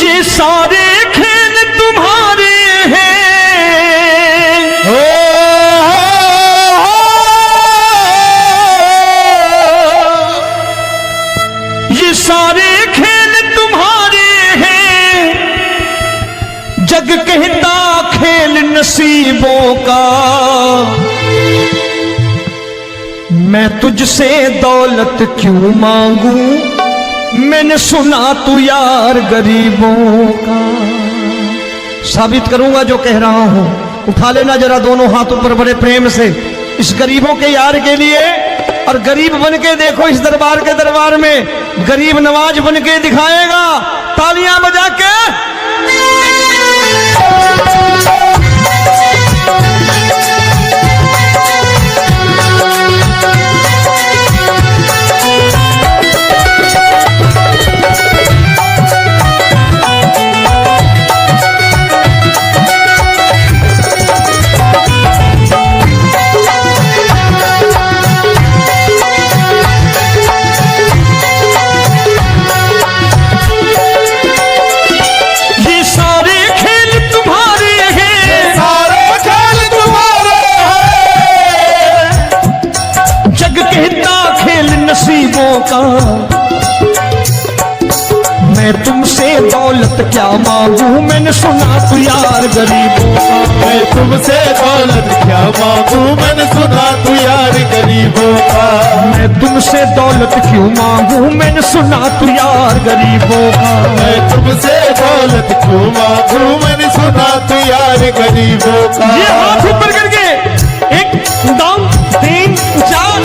ये सारे खेल तुम्हारे हैं, ये सारे खेल तुम्हारे हैं, जग कहता खेल नसीबों का। मैं तुझसे दौलत क्यों मांगू, मैंने सुना तू यार गरीबों का। साबित करूंगा जो कह रहा हूं। उठा लेना जरा दोनों हाथों पर बड़े प्रेम से इस गरीबों के यार के लिए, और गरीब बन के देखो इस दरबार के दरबार में गरीब नवाज बन के दिखाएगा, तालियां बजा के। नसीबों का मैं तुमसे दौलत क्या मांगू, मैंने सुना तू यार गरीबों का। मैं तुमसे दौलत क्या मांगू, मैंने सुना तू यार गरीबों का। मैं तुमसे दौलत क्यों मांगू, मैंने सुना तू यार गरीबों का। मैं तुमसे दौलत क्यों मांगू, मैंने सुना तू यार गरीबों का। ये हाथ ऊपर करके 1 2 3 4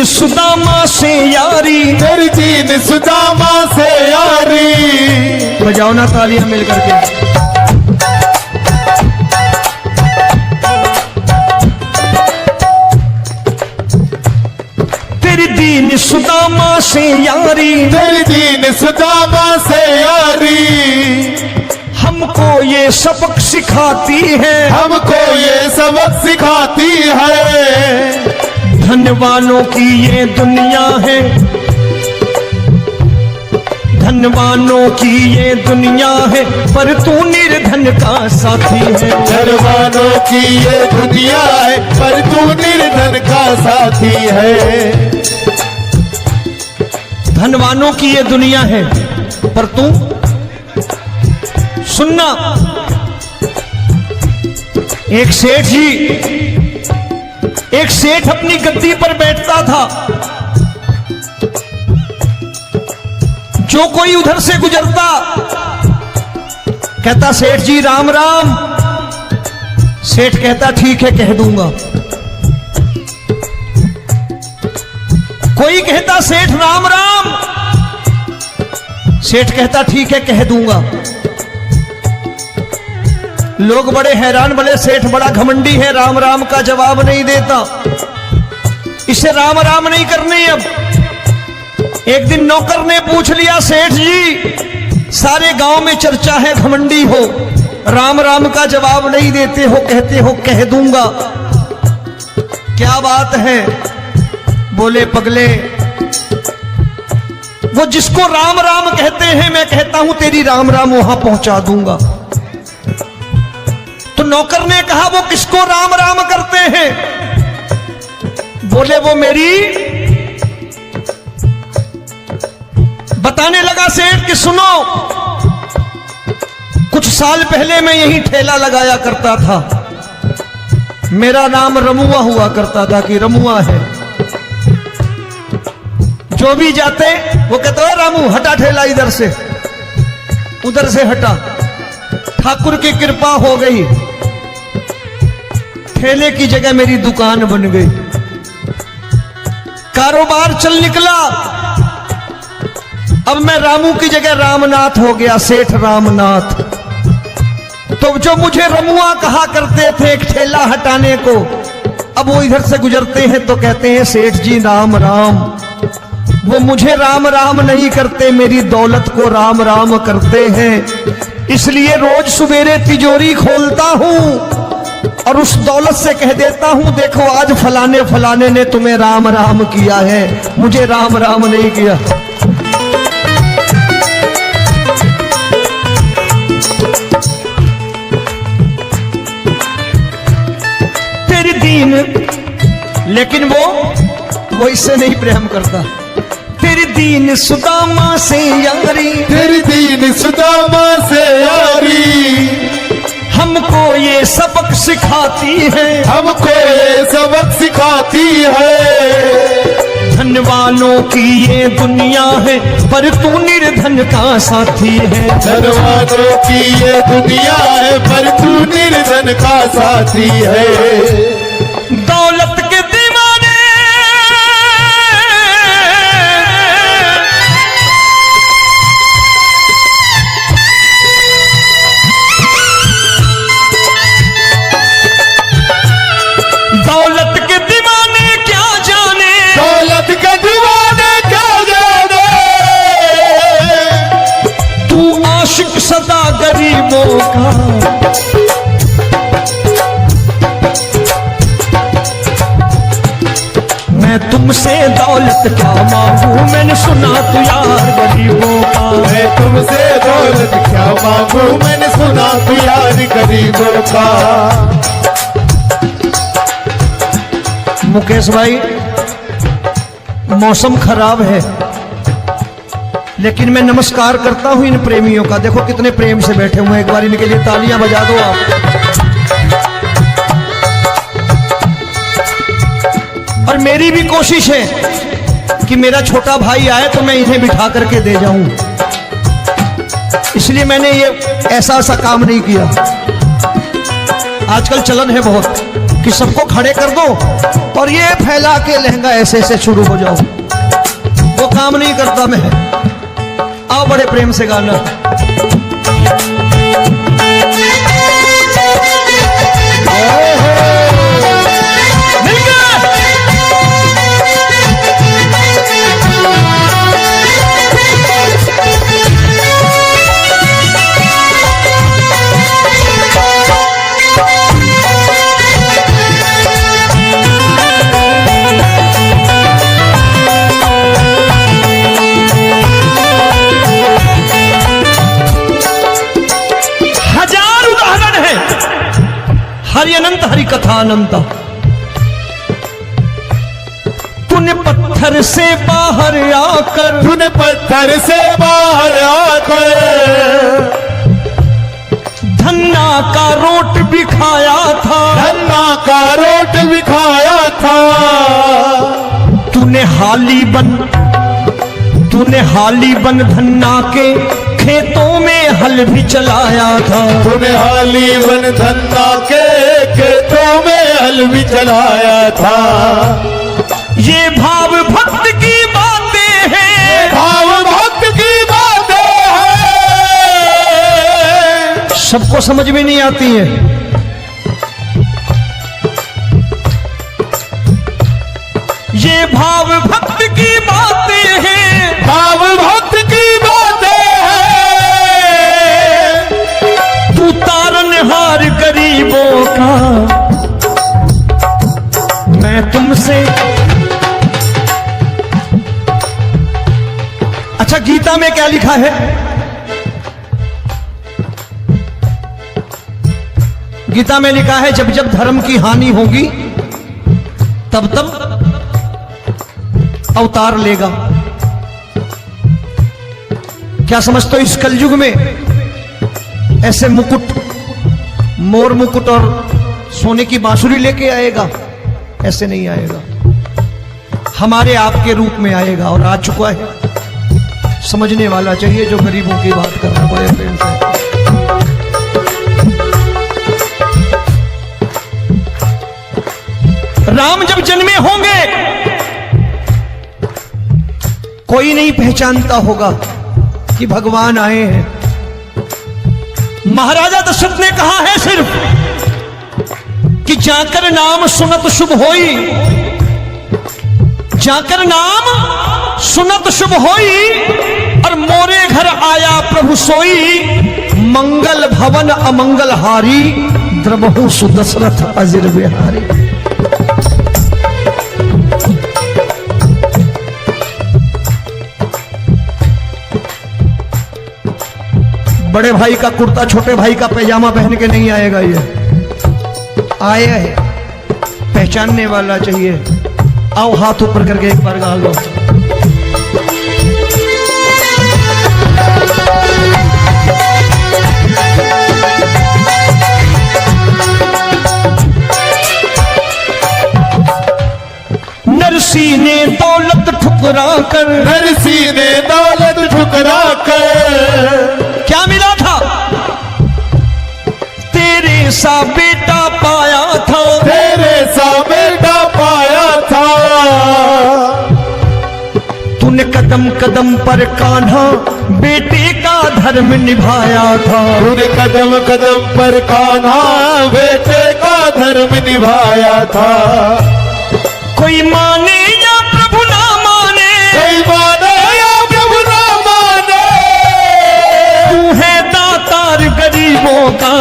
सुदामा से यारी, तेरी दीन सुदामा से यारी। बजाओ ना तालियां मिल करके। तेरी दीन सुदामा से यारी, तेरी दीन सुदामा से यारी। हमको ये सबक सिखाती है, हमको ये सबक सिखाती है। धनवानों की ये दुनिया है, धनवानों की ये दुनिया है, पर तू निर्धन का साथी है। धनवानों की ये दुनिया है, पर तू निर्धन का साथी है। धनवानों की ये दुनिया है, पर तू सुनना। एक सेठ जी, एक सेठ अपनी गद्दी पर बैठता था। जो कोई उधर से गुजरता कहता सेठ जी राम राम। सेठ कहता ठीक है कह दूंगा। कोई कहता सेठ राम राम। सेठ कहता ठीक है कह दूंगा। लोग बड़े हैरान, बोले सेठ बड़ा घमंडी है, राम राम का जवाब नहीं देता, इसे राम राम नहीं करनी। अब एक दिन नौकर ने पूछ लिया सेठ जी सारे गांव में चर्चा है घमंडी हो, राम राम का जवाब नहीं देते हो, कहते हो कह दूंगा, क्या बात है? बोले पगले वो जिसको राम राम कहते हैं मैं कहता हूं तेरी राम राम वहां पहुंचा दूंगा। तो नौकर ने कहा वो किसको राम राम करते हैं? बोले वो मेरी। बताने लगा सेठ कि सुनो, कुछ साल पहले मैं यही ठेला लगाया करता था, मेरा नाम रमुआ हुआ करता था कि रमुआ है। जो भी जाते वो कहते हैं रामू हटा ठेला इधर से, उधर से हटा। ठाकुर की कृपा हो गई, ठेले की जगह मेरी दुकान बन गई, कारोबार चल निकला। अब मैं रामू की जगह रामनाथ हो गया, सेठ रामनाथ। तो जो मुझे रमुआ कहा करते थे एक ठेला हटाने को, अब वो इधर से गुजरते हैं तो कहते हैं सेठ जी राम राम। वो मुझे राम राम नहीं करते, मेरी दौलत को राम राम करते हैं। इसलिए रोज सवेरे तिजोरी खोलता हूं और उस दौलत से कह देता हूं देखो आज फलाने फलाने ने तुम्हें राम राम किया है, मुझे राम राम नहीं किया। तेरी दीन, लेकिन वो इससे नहीं प्रेम करता। तेरी दीन सुदामा से यारी, तेरी दीन सुदामा से यारी, हमको ये सबक सिखाती है, हमको ये सबक सिखाती है। धन वालों की ये दुनिया है पर तू निर्धन का साथी है। धन वालों की ये दुनिया है पर तू निर्धन का साथी है। दौलत के दीवाने दौलत के दीवाने क्या जाने, दौलत के दीवाने क्या जाने, तू आशिक सदा गरीबों का। मैं तुमसे दौलत क्या मांगू, मैंने सुना तू यार गरीबों का। मैं तुमसे दौलत क्या मांगू, मैंने सुना तू यार गरीबों का। मुकेश भाई, मौसम खराब है लेकिन मैं नमस्कार करता हूं इन प्रेमियों का। देखो कितने प्रेम से बैठे हुए हैं, एक बार इनके लिए तालियां बजा दो आप। और मेरी भी कोशिश है कि मेरा छोटा भाई आए तो मैं इन्हें बिठा करके दे जाऊं, इसलिए मैंने ये ऐसा काम नहीं किया। आजकल चलन है बहुत कि सबको खड़े कर दो और ये फैला के लहंगा ऐसे ऐसे शुरू हो जाओ, वो काम नहीं करता मैं। आओ बड़े प्रेम से गाना। मिल गया। हरि अनंत हरि कथा अनंत। तूने पत्थर से बाहर आकर, तूने पत्थर से बाहर आकर धन्ना का रोट भी खाया था, धन्ना का रोट भी खाया था। तूने हाली बन धन्ना के खेतों में हल भी चलाया था। तूने हाली बन धन्ना के खेतों में हल भी चलाया था। ये भाव भक्त की बातें हैं, भाव भक्त की बातें हैं, सबको समझ में नहीं आती है। ये भाव भक्त की बातें हैं, भाव भक्त की बातें हैं। तू तारनहार गरीबों का, मैं तुमसे। अच्छा, गीता में क्या लिखा है? गीता में लिखा है जब जब धर्म की हानि होगी तब तब अवतार लेगा। क्या समझते हो इस कलयुग में ऐसे मुकुट, मोर मुकुट और सोने की बांसुरी लेके आएगा? ऐसे नहीं आएगा, हमारे आपके रूप में आएगा और आ चुका है। समझने वाला चाहिए जो गरीबों की बात कर रहा है बड़े प्रेम से। राम जब जन्मे होंगे, कोई नहीं पहचानता होगा कि भगवान आए हैं। महाराजा दशरथ ने कहा है सिर्फ कि जाकर नाम सुनत शुभ होई, जाकर नाम सुनत शुभ होई, और मोरे घर आया प्रभु सोई, मंगल भवन अमंगल हारी, द्रबहु सुदशरथ अजिर बिहारी। बड़े भाई का कुर्ता छोटे भाई का पैजामा पहन के नहीं आएगा, ये आया है पहचानने वाला चाहिए। आओ हाथ ऊपर करके एक बार गा लो। नरसी ने दौलत ठुकरा कर, नरसी ने दौलत ठुकरा कर, क्या मिला था? तेरे सा बेटा पाया था, तेरे सा बेटा पाया था। तूने कदम कदम पर कान्हा बेटे का धर्म निभाया था, तूने कदम कदम पर कान्हा बेटे का धर्म निभाया था। कोई माने या प्रभु ना माने, कोई माने या प्रभु ना माने, तू है दातार गरीबों का।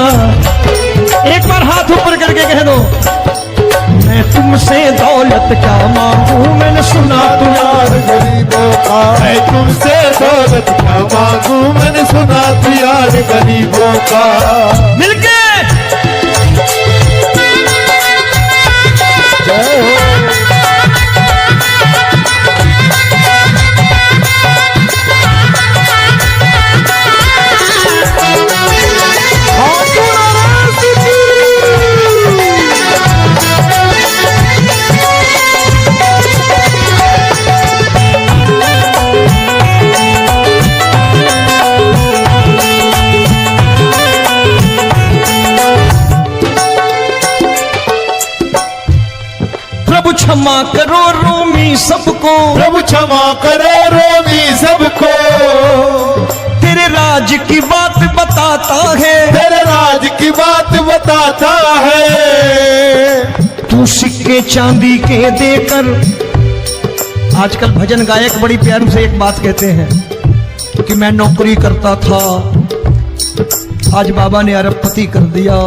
एक बार हाथ ऊपर करके कह दो, मैं तुमसे दौलत क्या मांगू, मैंने सुना तू यार गरीबों का। मैं तुमसे दौलत क्या मांगू, मैंने सुना तू यार गरीबों का। मिलके जय हो। क्षमा करो रोमी सबको, प्रभु क्षमा करो रोमी सबको। तेरे राज की बात बताता है, तेरे राज की बात बताता है। तू सिक्के चांदी के देकर, आजकल भजन गायक बड़ी प्यार से एक बात कहते हैं कि मैं नौकरी करता था, आज बाबा ने अरबपति कर दिया।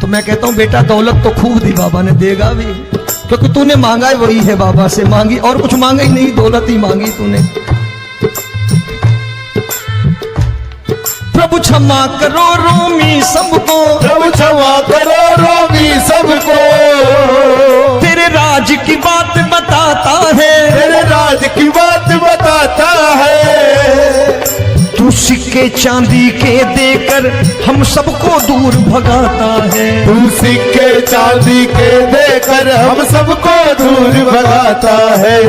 तो मैं कहता हूं बेटा दौलत तो खूब दी बाबा ने, देगा भी, क्योंकि तूने मांगा ही वही है बाबा से, मांगी और कुछ मांगा ही नहीं, दौलत ही मांगी तूने। प्रभु क्षमा करो रोमी सबको, प्रभु क्षमा करो रोमी सबको। तेरे राज की बात बताता है, तेरे राज की बात बताता है। तू सिक्के चांदी के देकर हम सबको दूर भगाता है, तू सिक्के चांदी के देकर हम सबको दूर भगाता है।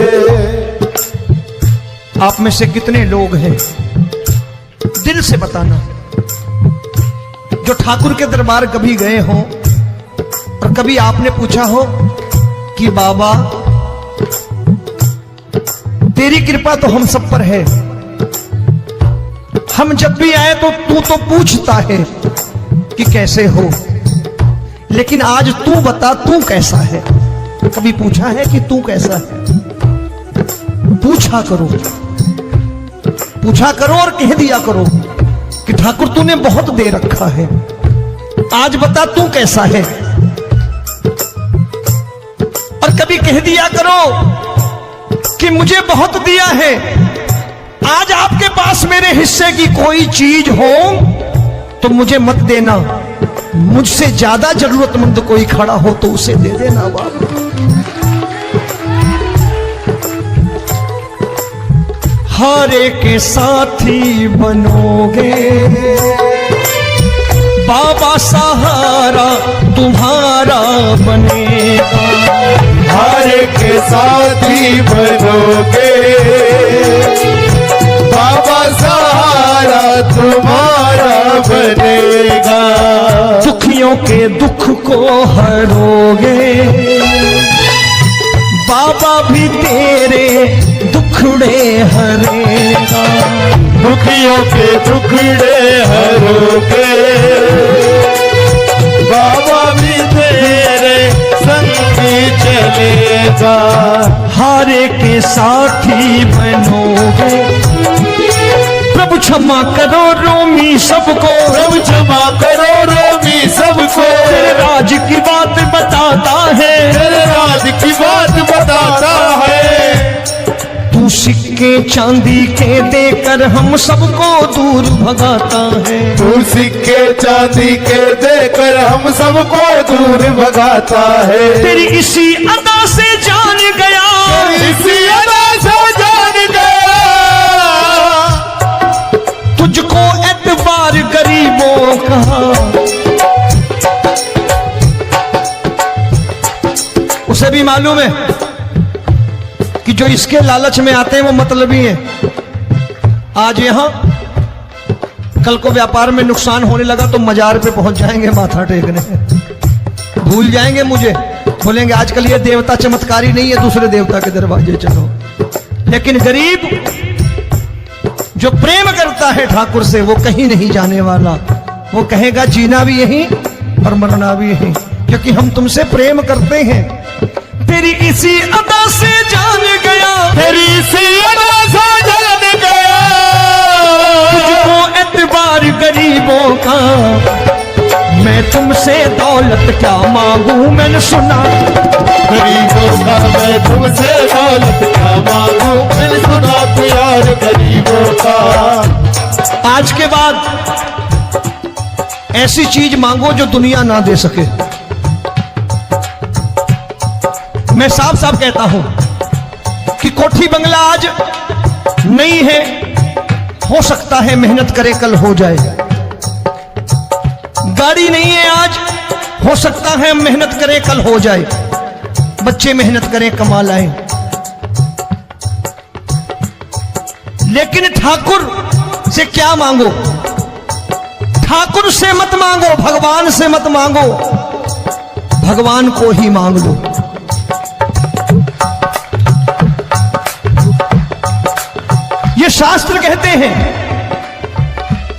आप में से कितने लोग हैं, दिल से बताना, जो ठाकुर के दरबार कभी गए हो और कभी आपने पूछा हो कि बाबा तेरी कृपा तो हम सब पर है, हम जब भी आए तो तू तो पूछता है कि कैसे हो, लेकिन आज तू बता तू कैसा है। कभी पूछा है कि तू कैसा है? पूछा करो, पूछा करो और कह दिया करो कि ठाकुर तूने बहुत दे रखा है, आज बता तू कैसा है। और कभी कह दिया करो कि मुझे बहुत दिया है, आज आपके पास मेरे हिस्से की कोई चीज हो तो मुझे मत देना, मुझसे ज्यादा जरूरतमंद कोई खड़ा हो तो उसे दे देना बाबा। हारे के साथी बनोगे बाबा, सहारा तुम्हारा बनेगा। हारे के साथी बनोगे बाबा, सहारा तुम्हारा बनेगा। दुखियों के दुख को हरोगे बाबा, भी तेरे दुख दुखड़े हरेगा। दुखियों के दुखड़े हरोगे, बाबा भी तेरे संगी चलेगा। हारे के साथी बनोगे, प्रभु क्षमा करो रोमी सबको, प्रभु क्षमा करो रोमी सबको। तेरे राज की बात बताता है, तेरे राज की बात बताता है। तू सिक्के चांदी के देकर हम सबको दूर भगाता है। तू सिक्के चांदी के देकर हम सबको दूर भगाता है। तेरी इसी अदा से जान गया, इसी अदा से जान गया, तुझको एतबार गरीबों का। उसे भी मालूम है कि जो इसके लालच में आते हैं वो मतलबी हैं। आज यहां कल को व्यापार में नुकसान होने लगा तो मजार पे पहुंच जाएंगे माथा टेकने, भूल जाएंगे मुझे, बोलेंगे आजकल ये देवता चमत्कारी नहीं है, दूसरे देवता के दरवाजे चलो। लेकिन गरीब जो प्रेम करता है ठाकुर से वो कहीं नहीं जाने वाला। वो कहेगा जीना भी यहीं और मरना भी यहीं, क्योंकि हम तुमसे प्रेम करते हैं। तेरी इसी अदा से जान गया, तेरी इसी अदा से जान गया, तुझको एतबार गरीबों का। मैं तुमसे दौलत क्या मांगू, मैंने सुना गरीबों का। मैं तुमसे दौलत क्या मांगू, मैंने सुना प्यार गरीबों का। आज के बाद ऐसी चीज मांगो जो दुनिया ना दे सके। मैं साफ साफ कहता हूं कि कोठी बंगला आज नहीं है, हो सकता है मेहनत करे कल हो जाए। गाड़ी नहीं है आज, हो सकता है मेहनत करे कल हो जाए। बच्चे मेहनत करें कमा लाएं, लेकिन ठाकुर से क्या मांगो? ठाकुर से मत मांगो, भगवान से मत मांगो, भगवान को ही मांग लो। ये शास्त्र कहते हैं,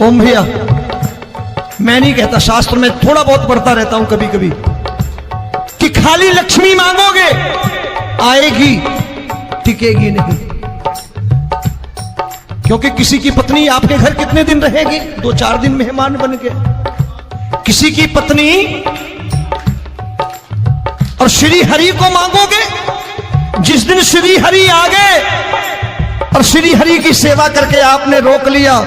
ओम भैया मैं नहीं कहता, शास्त्र में थोड़ा बहुत पढ़ता रहता हूं कभी कभी, कि खाली लक्ष्मी मांगोगे आएगी, टिकेगी नहीं। क्योंकि किसी की पत्नी आपके घर कितने दिन रहेगी? 2-4 दिन मेहमान बन के। किसी की पत्नी और श्री हरि को मांगोगे, जिस दिन श्री हरि आ गए और श्री हरि की सेवा करके आपने रोक लिया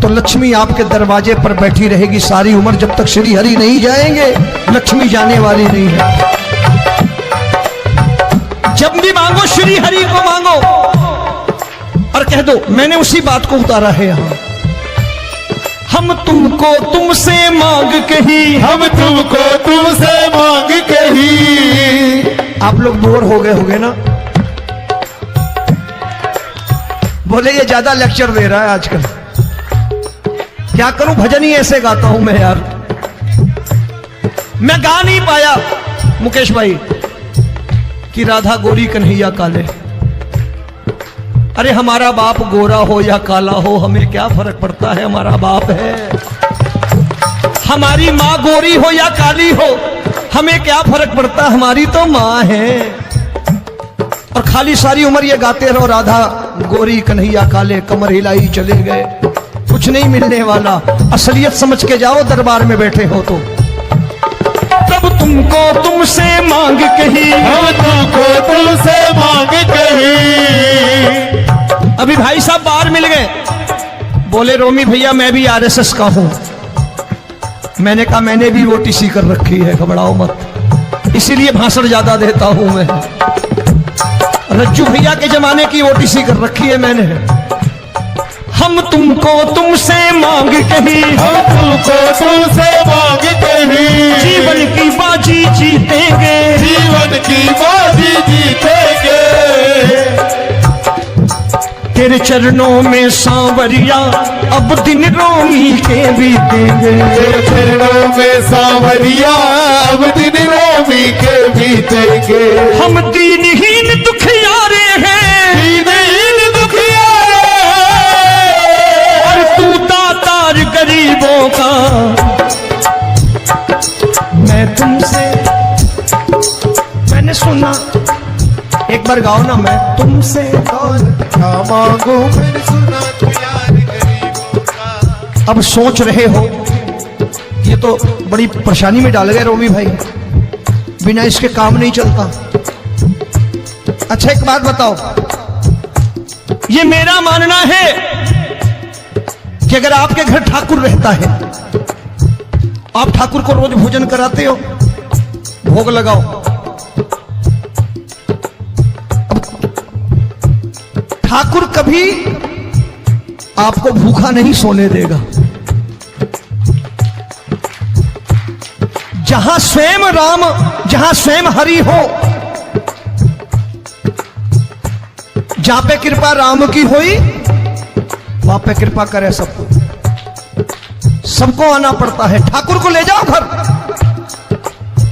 तो लक्ष्मी आपके दरवाजे पर बैठी रहेगी सारी उम्र। जब तक श्री हरि नहीं जाएंगे लक्ष्मी जाने वाली नहीं है। जब भी मांगो श्री हरि को मांगो और कह दो मैंने उसी बात को उतारा है यहां, हम तुमको तुमसे मांग कही, हम तुमको तुमसे मांग कही। आप लोग बोर हो गए होंगे ना, बोले ये ज्यादा लेक्चर दे रहा है आजकल। क्या करूं, भजन ही ऐसे गाता हूं मैं यार। मैं गा नहीं पाया मुकेश भाई कि राधा गोरी कन्हैया काले। अरे हमारा बाप गोरा हो या काला हो हमें क्या फर्क पड़ता है, हमारा बाप है। हमारी माँ गोरी हो या काली हो हमें क्या फर्क पड़ता, हमारी तो माँ है। और खाली सारी उम्र ये गाते रहो राधा गोरी कन्हैया काले, कमर हिलाई चले गए, कुछ नहीं मिलने वाला। असलियत समझ के जाओ दरबार में बैठे हो तो। तब तुमको तुमसे मांग कही, हम तुमको तुमसे मांग कही। अभी भाई साहब बाहर मिल गए, बोले रोमी भैया मैं भी आरएसएस का हूं। मैंने कहा मैंने भी ओटीसी कर रखी है, घबराओ मत, इसीलिए भाषण ज्यादा देता हूं मैं। रज्जू भैया के जमाने की ओटीसी कर रखी है मैंने। हम तुमको तुमसे मांग कही, हम तुमको तुमसे मांग कही। जीवन की बाजी जीतेंगे, जीवन की बाजी जीतेंगे। तेरे चरणों में सांवरिया अब दिन रोमी के बीतेंगे। तेरे चरणों में सांवरिया अब दिन रोमी के बीतेंगे। हम दीनहीन दुखियारे हैं, दीन बार गाओ ना, मैं तुमसे दौलत क्या मांगू मैंने सुना तू यार गरीबों का। अब सोच रहे हो ये तो बड़ी परेशानी में डाल गए रोमी भाई, बिना इसके काम नहीं चलता। अच्छा एक बात बताओ, ये मेरा मानना है कि अगर आपके घर ठाकुर रहता है, आप ठाकुर को रोज भोजन कराते हो, भोग लगाओ, ठाकुर कभी आपको भूखा नहीं सोने देगा। जहां स्वयं राम, जहां स्वयं हरि हो, जहां पे कृपा राम की हुई वहां पे कृपा करे सबको, सबको आना पड़ता है। ठाकुर को ले जाओ घर।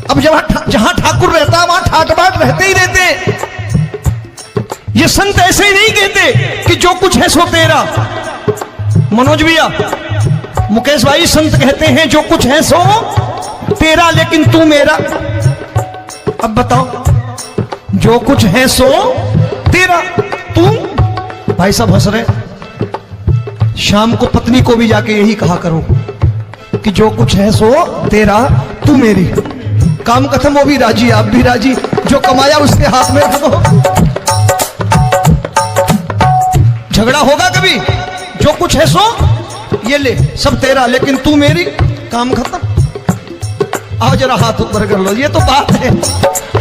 अब जहां ठाकुर रहता है वहां ठाट बाट रहते ही रहते। ये संत ऐसे ही नहीं कहते कि जो कुछ है सो तेरा। मनोज भैया, मुकेश भाई, संत कहते हैं जो कुछ है सो तेरा लेकिन तू मेरा। अब बताओ, जो कुछ है सो तेरा, तू। भाई साहब हंस रहे। शाम को पत्नी को भी जाके यही कहा करो कि जो कुछ है सो तेरा, तू मेरी। काम खत्म, वो भी राजी, आप भी राजी, जो कमाया उसके हाथ में रखो। झगड़ा होगा कभी? जो कुछ है सो ये ले, सब तेरा लेकिन तू मेरी, काम खत्म। आओ जरा हाथ ऊपर कर लो, ये तो बात है।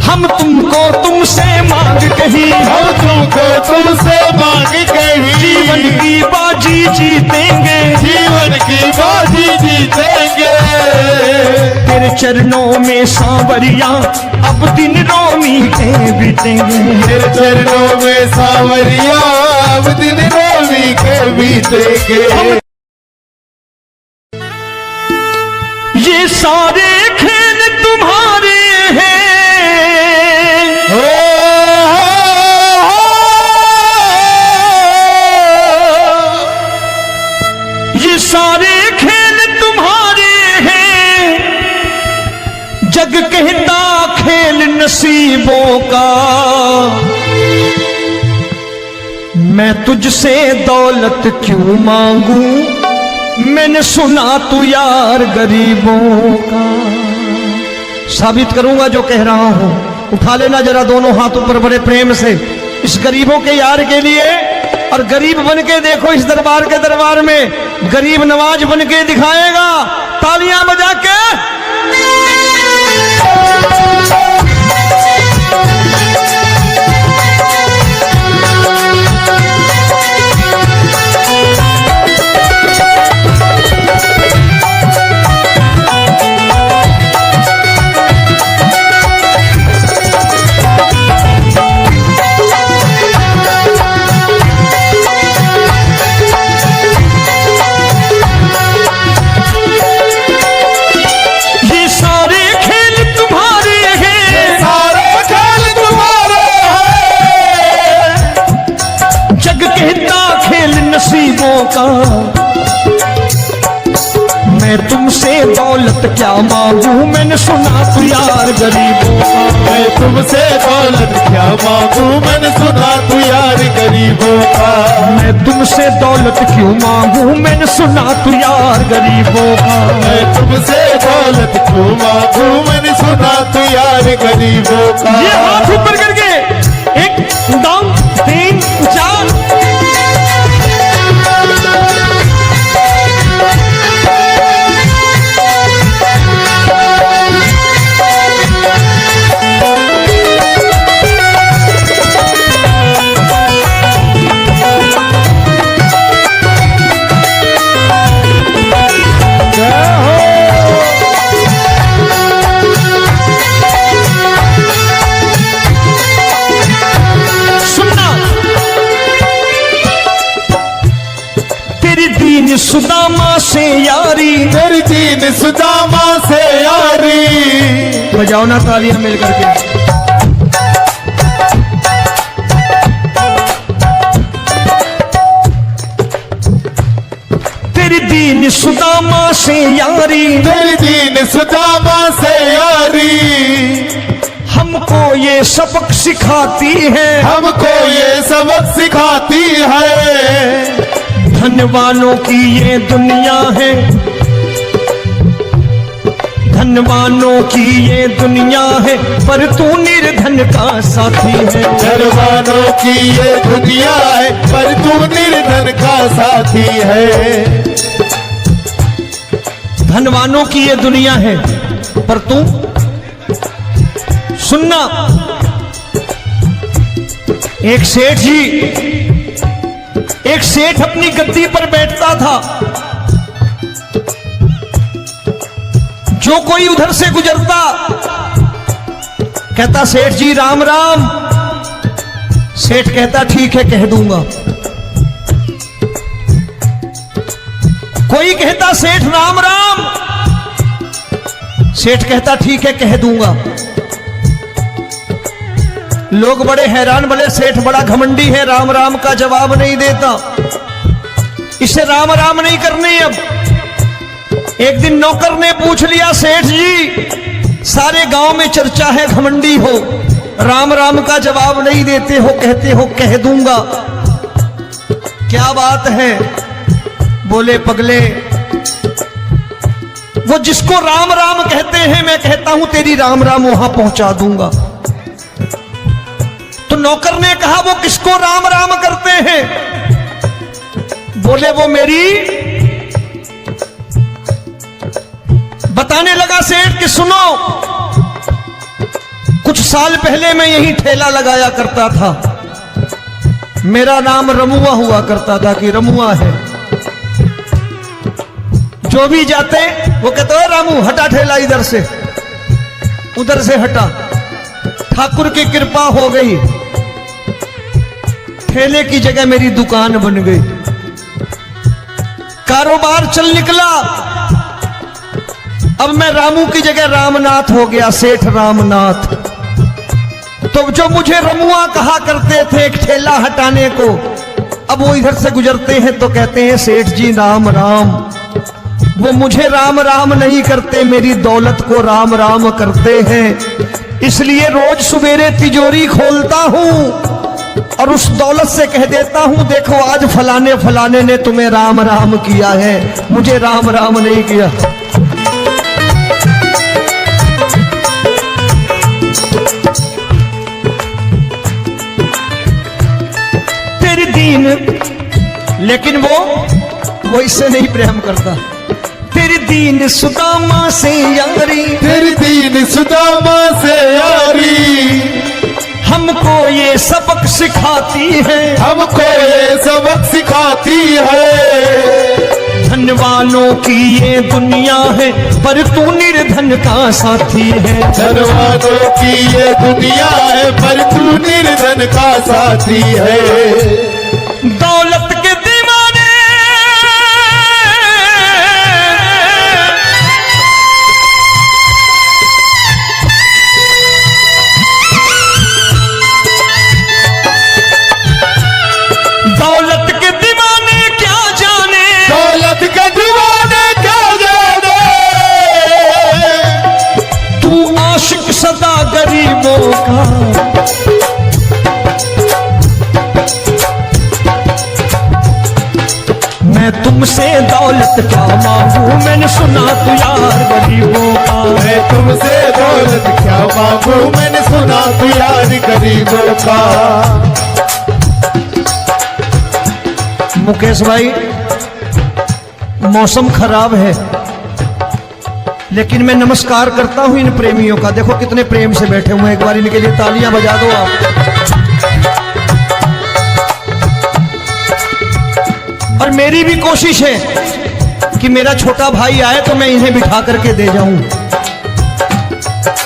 हम तुमको तुमसे मांग कहीं, हम तुमको तुमसे मांग कहीं, जीवन की बाजी जीतेंगे, जीवन की बाजी जीतेंगे। तेरे चरणों में सांवरिया अब दिन रोमी के बीतेंगे, तेरे चरणों में सांवरिया अब दिन रोमी के बीतेंगे। ये सारे खेल तुम्हारे हैं, ये सारे खेल तुम्हारे हैं, जग कहता खेल नसीबों का। मैं तुझसे दौलत क्यों मांगू, मैंने सुना तू यार गरीबों का। साबित करूंगा जो कह रहा हूं। उठा लेना जरा दोनों हाथ ऊपर बड़े प्रेम से, इस गरीबों के यार के लिए। और गरीब बन के देखो इस दरबार के दरबार में, गरीब नवाज बन के दिखाएगा, तालियां बजा के। नसीबों का। मैं तुमसे दौलत क्या मांगू, मैंने सुना तू यार गरीबों का। मैं तुमसे दौलत क्या मांगू, मैंने सुना तू यार गरीबों का। मैं तुमसे दौलत क्यों मांगू, मैंने सुना तू यार गरीबों का। मैं तुमसे दौलत क्यों मांगू, मैंने सुना तू यार गरीबों का। ये हाथ ऊपर करके 1 2 3 4। सुदामा से यारी, तेरी दीन सुदामा से यारी। बजाओ ना तालियां मिल करके। तेरी दीन सुदामा से यारी, तेरी दीन सुदामा से यारी। हम हमको ये सबक सिखाती है, हमको ये सबक सिखाती है। धनवानों की ये दुनिया है, धनवानों की ये दुनिया है, पर तू निर्धन का साथी है। धनवानों की ये दुनिया है, पर तू निर्धन का साथी है। धनवानों की ये दुनिया है, पर तू सुनना। एक सेठ जी, एक सेठ अपनी गद्दी पर बैठता था। जो कोई उधर से गुजरता कहता सेठ जी राम राम। सेठ कहता ठीक है कह दूंगा। कोई कहता सेठ राम राम। सेठ कहता ठीक है कह दूंगा। लोग बड़े हैरान, बोले सेठ बड़ा घमंडी है, राम राम का जवाब नहीं देता, इसे राम राम नहीं करनी। अब एक दिन नौकर ने पूछ लिया सेठ जी सारे गांव में चर्चा है घमंडी हो, राम राम का जवाब नहीं देते हो, कहते हो कह दूंगा, क्या बात है? बोले पगले वो जिसको राम राम कहते हैं मैं कहता हूं तेरी राम राम वहां पहुंचा दूंगा। तो नौकर ने कहा वो किसको राम राम करते हैं? बोले वो मेरी। बताने लगा सेठ कि सुनो, कुछ साल पहले मैं यही ठेला लगाया करता था, मेरा नाम रमुआ हुआ करता था कि रमुआ है। जो भी जाते वो कहते हो रामू हटा ठेला इधर से, उधर से हटा। ठाकुर की कृपा हो गई, ठेले की जगह मेरी दुकान बन गई, कारोबार चल निकला। अब मैं रामू की जगह रामनाथ हो गया, सेठ रामनाथ। तो जो मुझे रमुआ कहा करते थे एक ठेला हटाने को, अब वो इधर से गुजरते हैं तो कहते हैं सेठ जी राम राम। वो मुझे राम राम नहीं करते, मेरी दौलत को राम राम करते हैं। इसलिए रोज सवेरे तिजोरी खोलता हूं और उस दौलत से कह देता हूं देखो आज फलाने फलाने ने तुम्हें राम राम किया है, मुझे राम राम नहीं किया। तेरी दीन, लेकिन वो इससे नहीं प्रेम करता। तेरी दीन सुदामा से यारी, तेरी दीन सुदामा से यारी, हमको ये सबक सिखाती है, हमको ये सबक सिखाती है। धनवानों की ये दुनिया है, पर तू निर्धन का साथी है। धनवानों की ये दुनिया है, पर तू निर्धन का साथी है। दौलत के दीवाने दौलत के दीवाने क्या जाने, दौलत के दीवाने क्या जाने, तू आशिक सदा गरीबों का। मैं तुमसे दौलत क्या मांगू, मैंने सुना तू यार गरीबों का। मैं तुमसे दौलत क्या मांगू, मैंने सुना तू यार गरीबों का। मुकेश भाई मौसम खराब है, लेकिन मैं नमस्कार करता हूं इन प्रेमियों का। देखो कितने प्रेम से बैठे हुए हैं, एक बार इनके लिए तालियां बजा दो आप। और मेरी भी कोशिश है कि मेरा छोटा भाई आए तो मैं इन्हें बिठा करके दे जाऊं,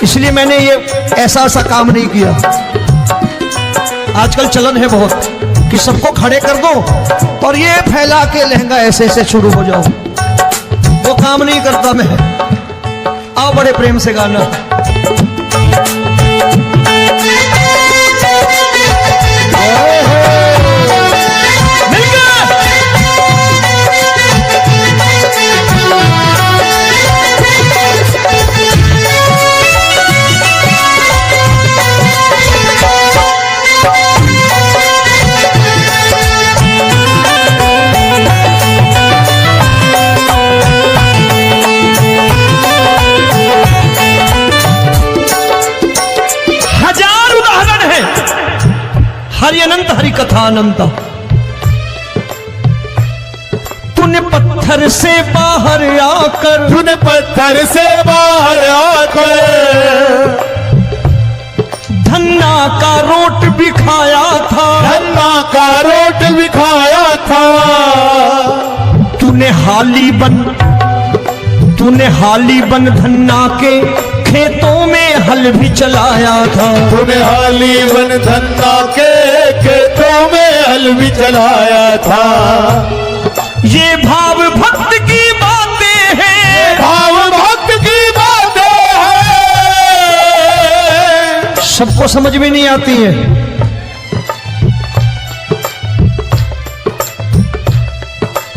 इसलिए मैंने ये ऐसा काम नहीं किया। आजकल चलन है बहुत कि सबको खड़े कर दो और ये फैला के लहंगा ऐसे ऐसे शुरू हो जाओ, वो काम नहीं करता मैं। आओ बड़े प्रेम से गाना। महानंदा। तूने पत्थर से बाहर आकर, तूने पत्थर से बाहर आकर धन्ना का रोट भी खाया था, धन्ना का रोट भी खाया था। तूने हाली बन धन्ना के खेतों में हल भी चलाया था। तूने हाली बन धन्ना के खेतों में हल भी चलाया था। ये भाव भक्त की बातें हैं, भाव भक्त की बातें हैं। सबको समझ में नहीं आती है।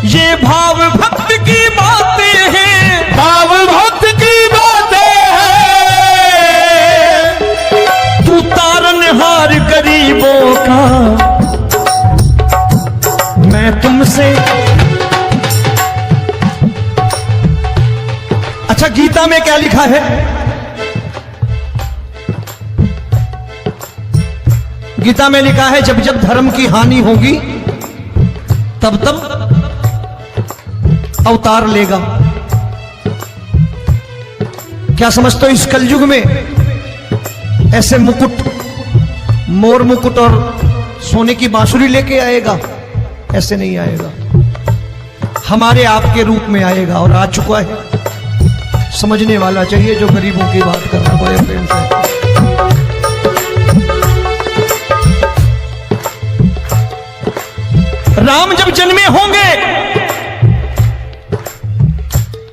ये भाव भक्त की बातें हैं, भाव भक्त की बातें हैं। तू तारनहार गरीबों का, मैं तुमसे। अच्छा, गीता में क्या लिखा है? गीता में लिखा है जब जब धर्म की हानि होगी तब तब अवतार लेगा। क्या समझते हो इस कलयुग में ऐसे मुकुट, मोर मुकुट और सोने की बांसुरी लेके आएगा? ऐसे नहीं आएगा, हमारे आपके रूप में आएगा और आ चुका है। समझने वाला चाहिए जो गरीबों की बात कर रहा है प्रेम से। राम जब जन्मे होंगे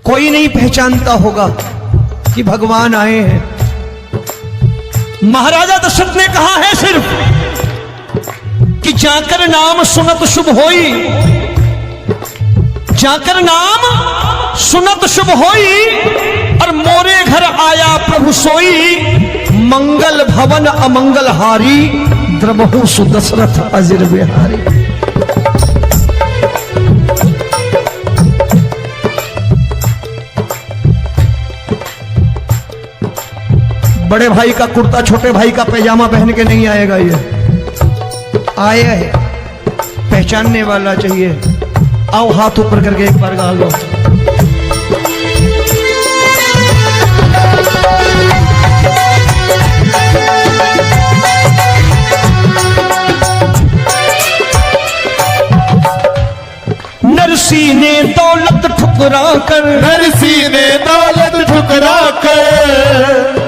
कोई नहीं पहचानता होगा कि भगवान आए हैं। महाराजा दशरथ ने कहा है सिर्फ कि जाकर नाम सुनत शुभ होई, जाकर नाम सुनत शुभ होई और मोरे घर आया प्रभु सोई। मंगल भवन अमंगल हारी, द्रबहु सुदशरथ अजिर बिहारी। बड़े भाई का कुर्ता छोटे भाई का पैजामा पहन के नहीं आएगा, ये आया है, पहचानने वाला चाहिए। आओ हाथ ऊपर करके एक बार गा लो। नरसी ने दौलत ठुकरा कर, नरसी ने दौलत ठुकरा कर